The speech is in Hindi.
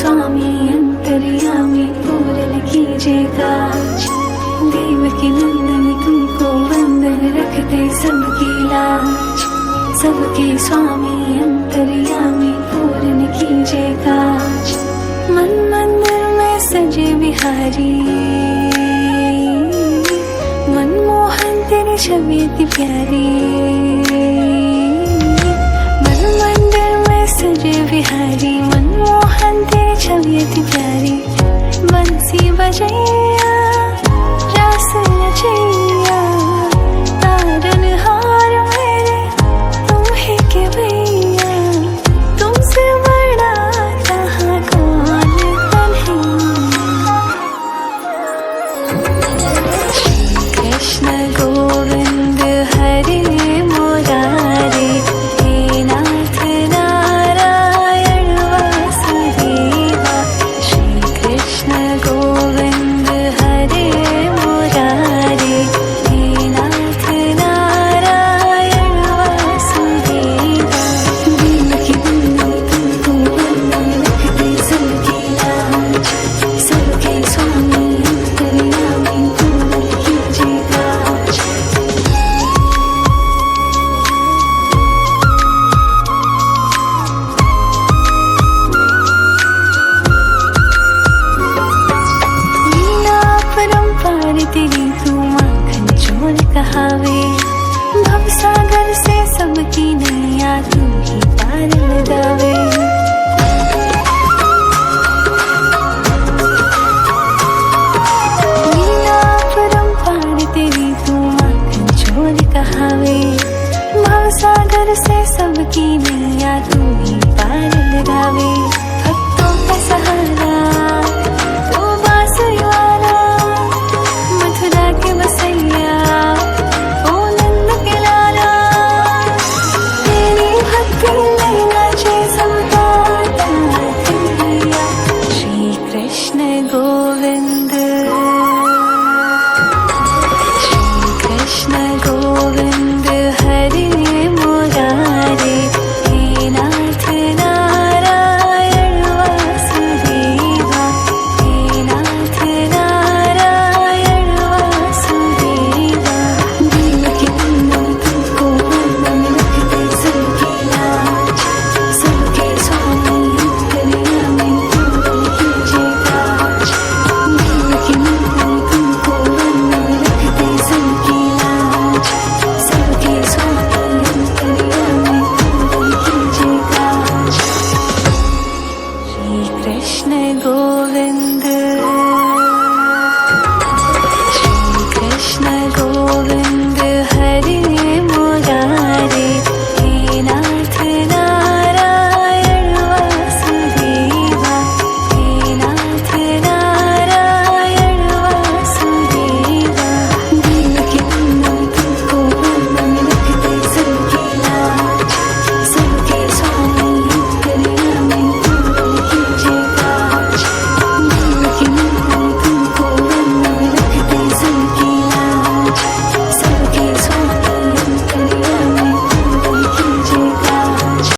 स्वामी अंतर्यामी पूरन कीजिए काज। देवकी नंदन तुमको वंदन रखते सबकी लाज। सबके स्वामी अंतर्यामी पूरन कीजिए काज। मन मंदिर में सजे बिहारी, मनमोहन तेरी छवि अति प्यारी। मन मंदिर में सजे बिहारी, मनमोहन तेरी छवि अति प्यारी। बंसी बजे